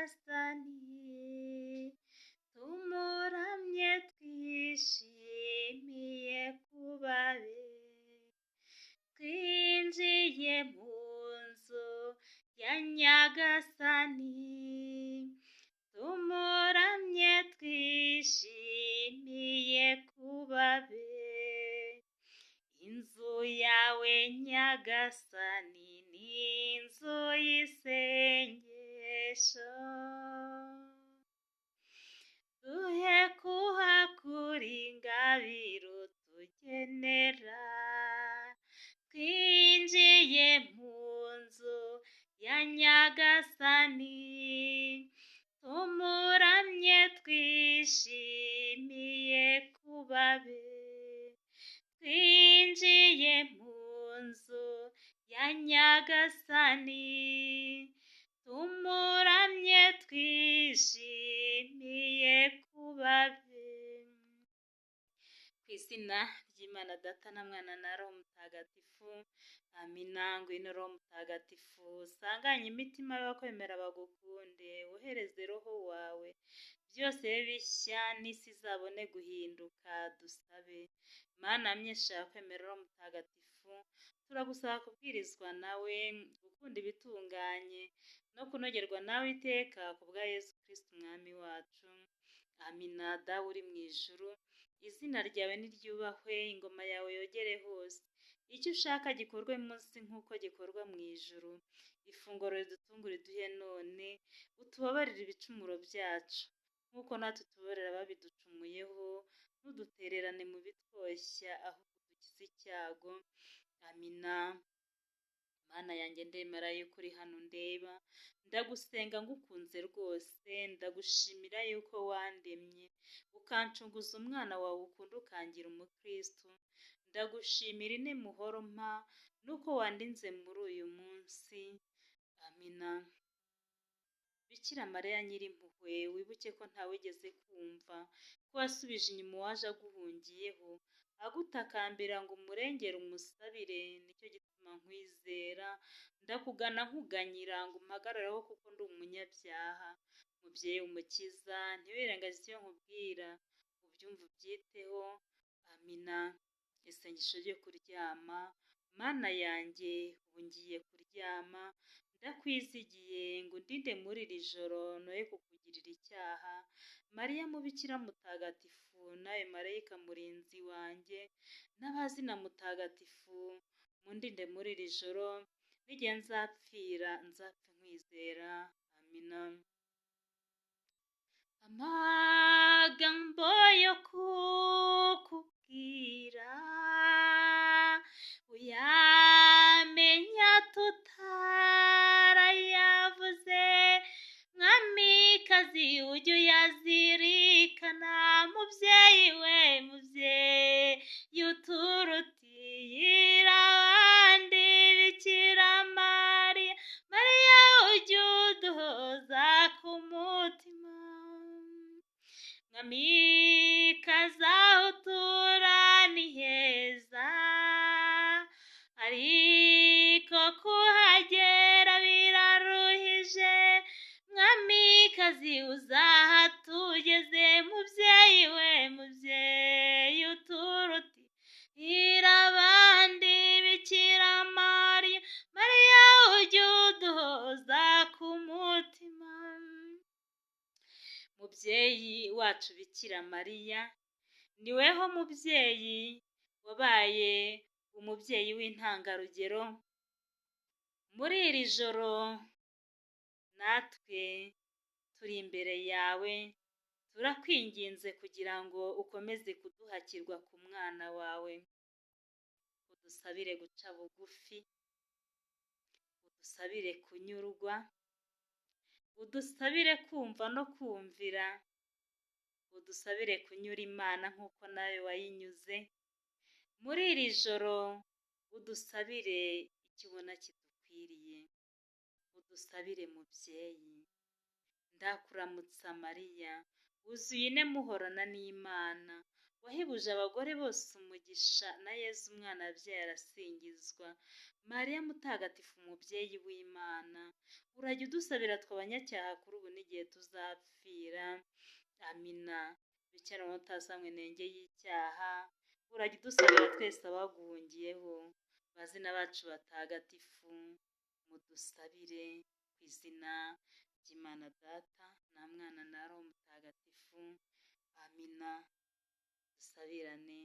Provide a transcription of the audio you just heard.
nyagasani, tumuramye twishimiye kuba be. Twinjiye mu nzu ya nyagasani, tumuramye twishimiye kuba be. Inzu yawe nyagasani ni inzu y'isengesho, duhe kuhakura ingabire utugenera. Twinjiye mu nzu ya nyagasani, tumuramye twishimiye kuba be. Twinjiye mu nzu ya nyagasani, tumuramye twishimiye kuba be. Ku izina ry'Imana Data na Mwana na Roho Mutagatifu, amina. Ngwino Roho Mutagatifu, usanganye imitima y'abakwemera bagukunde, wohereze Roho wawe, byose bibe bishya, n'isi izabone guhinduka. Dusabe. Mana myinshi yakwemera Roho Mutagatifu, turagusaba kubwirizwa nawe, gukunda ibitunganye no kunogerwa nawe iteka, ku bwa Yesu Kristo umwami wacu. Amina. Dawe uri mu ijuru, izina ryawe niryubahwe, ingoma yawe yogere hose, icyo ushaka gikorwe munsi nk'uko gikorwa mu ijuru. Ifunguro ridutungura iduhe none, utubabarire ibicumuro byacu nk'uko natwe tubabarira ababiducumuyeho, ntudutererane mu bitwoshya, ahubwo udukize icyago. Amina. Mana yanjye, ndemera yuko uri hano undeba, ndagusenga ngukunze rwose, ndagushimira yuko wandemye ukancunguza umwana wawe ukunda ukangira umukristo. Ndagushimira ine muhoro mpa nuko wandinze muri uyu munsi. Amina. Bikira Mariya Nyirimpuhwe, wibuke ko ntawigeze kumva ko wasubije inyuma uwaje aguhungiyeho, agutakambira ngo umurengere umusabire. Nicyo gituma nkwizera, ndakugana nkuganyira ngo umpagarareho kuko ndi umunyabyaha. Mubyeyi umukiza, ntiwirengagize icyo nkubwira, ubyumve ubyiteho. Amina. Isengesho ryo kuryama. Mana yanjye, ubu ngiye kuryama, ndakwizigiye ngo undinde muri iri joro noye kukugirira icyaha. Mariya mubikira mutagatifu, nawe marayika murinzi wanjye, n'abazina mutagatifu, mundinde muri iri joro, n'igihe nzapfira nzapfe nkwizera. Amina. Amagambo yo kukubwira uyamenya tutarayavuze, mwamikazi ujye uyazirikana. Mubyeyi we, mubyeyi uturutira abandi, Bikira Mariya, Mariya ujye uduhoza ku mutima. Mwamikazi aho utura ni heza, ariko kuhagera biraruhije. Mwamikazi uzahatugeze. Mubyeyi we, mubyeyi uturutira abandi, Bikira Mariya, Mariya ujye uduhoza ku mutima. Mubyeyi wacu Bikira Mariya, ni weho mubyeyi wabaye umubyeyi w'intangarugero. Muri iri joro natwe turi imbere yawe, turakwinginze kugira ngo ukomeze kuduhakirwa ku mwana wawe. Udusabire guca bugufi, udusabire kunyurwa, udusabire kumva no kumvira, udusabire kunyura Imana nk'uko nawe wayinyuze. Muri iri joro udusabire icyo ubona kidukwiriye. Udusabire mubyeyi. Ndakuramutsa Mariya, wuzuye ine muhorana n'Imana, wahebuje abagore bose umugisha, na Yezu umwana wabyaye arasingizwa. Mariya mutagatifu umubyeyi w'Imana, urajya udusabira twe abanyacyaha kuri ubu n'igihe tuzapfira. Amina. Bikira Mariya utasanywe inenge y'icyaha, urajya udusabira twese abaguhungiyeho. Bazina bacu batagatifu, mudusabire. Ku izina ry'Imana Data na Mwana na Roho Mutagatifu. Amina. Dusabirane.